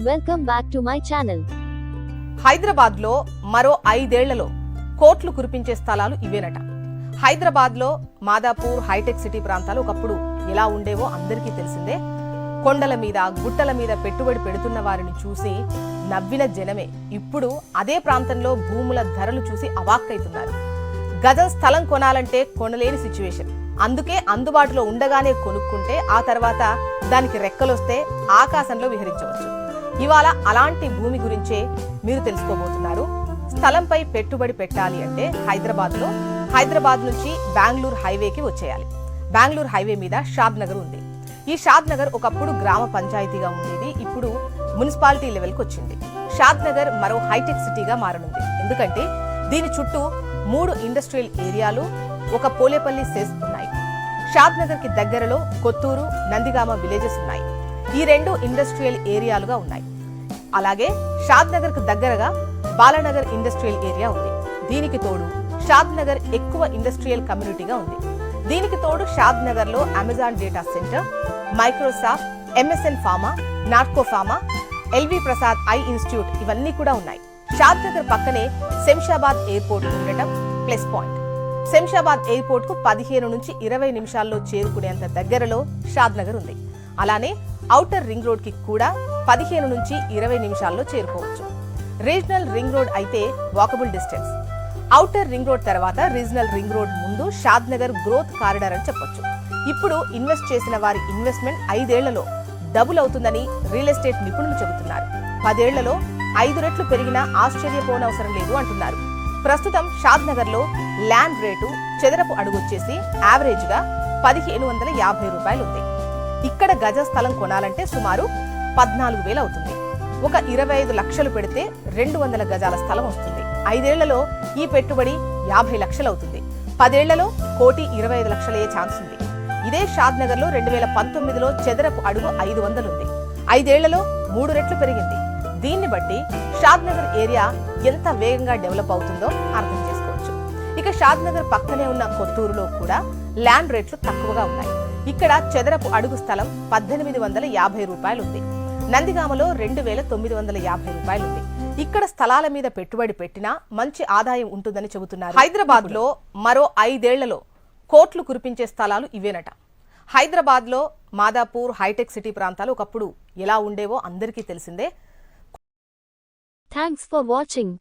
Welcome back to my channel. Hyderabad లో మరో 5 ఏళ్లలో కోట్లు కురిపించే స్థలాలు ఇవేనట. హైదరాబాద్ లో మాదాపూర్, హైటెక్ సిటీ ప్రాంతాలు ఒకప్పుడు ఎలా ఉండేవో అందరికీ తెలిసిందే. కొండల మీద, గుట్టల మీద పెట్టుబడి పెడుతున్న వారిని చూసి నవ్విన జనమే ఇప్పుడు అదే ప్రాంతంలో భూముల ధరలు చూసి అవాక్కైతున్నారు. గజం స్థలం కొనాలంటే కొనలేని సిచ్యువేషన్. అందుకే అందుబాటులో ఉండగానే కొనుక్కుంటే ఆ తర్వాత దానికి రెక్కలొస్తే ఆకాశంలో విహరించవచ్చు. ఇవాళ అలాంటి భూమి గురించే మీరు తెలుసుకోబోతున్నారు. స్థలంపై పెట్టుబడి పెట్టాలి అంటే హైదరాబాద్ నుంచి బెంగళూరు హైవేకి వచ్చేయాలి. బెంగళూరు హైవే మీద షాద్ నగర్ ఉంది. ఈ షాద్ నగర్ ఒకప్పుడు గ్రామ పంచాయతీగా ఉండేది. ఇప్పుడు మున్సిపాలిటీ లెవెల్కి వచ్చింది. షాద్ నగర్ మరో హైటెక్ సిటీగా మారనుంది. ఎందుకంటే దీని చుట్టూ 3 ఇండస్ట్రియల్ ఏరియాలు, ఒక పోలేపల్లి సెస్ ఉన్నాయి. షాద్ నగర్ కి దగ్గరలో కొత్తూరు, నందిగామ విలేజెస్ ఉన్నాయి. ఈ 2 ఇండస్ట్రియల్ ఏరియాలుగా ఉన్నాయి. అలాగే షాద్ నగర్ కు దగ్గరగా బాలానగర్ ఇండస్ట్రియల్ ఏరియా ఉంది. దీనికి తోడు షాద్ నగర్ ఎక్కువ ఇండస్ట్రియల్ కమ్యూనిటీగా ఉంది. దీనికి తోడు షాద్ నగర్ లో Amazon data centre, Microsoft, MSN pharma, Natco pharma, LV Prasad eye institute ఇవన్నీ కూడా ఉన్నాయి. షాద్ నగర్ పక్కనే శంషాబాద్ ఎయిర్పోర్ట్ ఉండటం ప్లస్ పాయింట్. శంషాబాద్ ఎయిర్పోర్ట్ కు 15 నుంచి 20 నిమిషాల్లో చేరుకునేంత దగ్గరలో షాద్ నగర్ ఉంది. అలానే ఔటర్ రింగ్ రోడ్ కి కూడా 15 నుంచి 20 నిమిషాల్లో చేరుకోవచ్చు. రీజనల్ రింగ్ రోడ్ అయితే walkable distance. Outer ring road తర్వాత రీజనల్ రింగ్ రోడ్ ముందు షాద్ నగర్ గ్రోత్ కారిడార్ అని చెప్పొచ్చు. ఇప్పుడు ఇన్వెస్ట్ చేసిన వారి ఇన్వెస్ట్మెంట్ 5 ఏళ్లలో డబుల్ అవుతుందని రియల్ ఎస్టేట్ నిపుణులు చెబుతున్నారు. 10 ఏళ్లలో 5 రెట్లు పెరిగినా ఆశ్చర్యపోనవసరం లేదు అంటున్నారు. ప్రస్తుతం షాద్ నగర్ లో ల్యాండ్ రేటు చదరపు అడుగొచ్చేసి యావరేజ్ గా 1550 రూపాయలు ఉంది. ఇక్కడ గజ స్థలం కొనాలంటే సుమారు 14,000 అవుతుంది. ఒక 25 లక్షలు పెడితే 200 గజాల స్థలం వస్తుంది. 5 ఏళ్లలో ఈ పెట్టుబడి 50 లక్షలు అవుతుంది. 10 ఏళ్లలో 1,25,00,000 అయ్యే ఛాన్స్ ఉంది. ఇదే షాద్ నగర్ లో 2019లో చదరపు అడుగు 500 ఉంది. 5 ఏళ్లలో 3 రెట్లు పెరిగింది. దీన్ని బట్టి షాద్ నగర్ ఏరియా ఎంత వేగంగా డెవలప్ అవుతుందో అర్థం చేసుకోవచ్చు. ఇక షాద్ నగర్ పక్కనే ఉన్న కొత్తూరులో కూడా ల్యాండ్ రేట్లు తక్కువగా ఉన్నాయి. ఇక్కడ చదరపు అడుగు స్థలం 1,850 రూపాయలు ఉంది. నందిగామలో 2,950 రూపాయలు ఉంది. ఇక్కడ స్థలాల మీద పెట్టుబడి పెట్టినా మంచి ఆదాయం ఉంటుందని చెబుతున్నారు. హైదరాబాద్ లో మరో 5 ఏళ్లలో కోట్లు కురిపించే స్థలాలు ఇవేనట. హైదరాబాద్ లో మాదాపూర్, హైటెక్ సిటీ ప్రాంతాలు ఒకప్పుడు ఎలా ఉండేవో అందరికీ తెలిసిందే. Thanks for watching.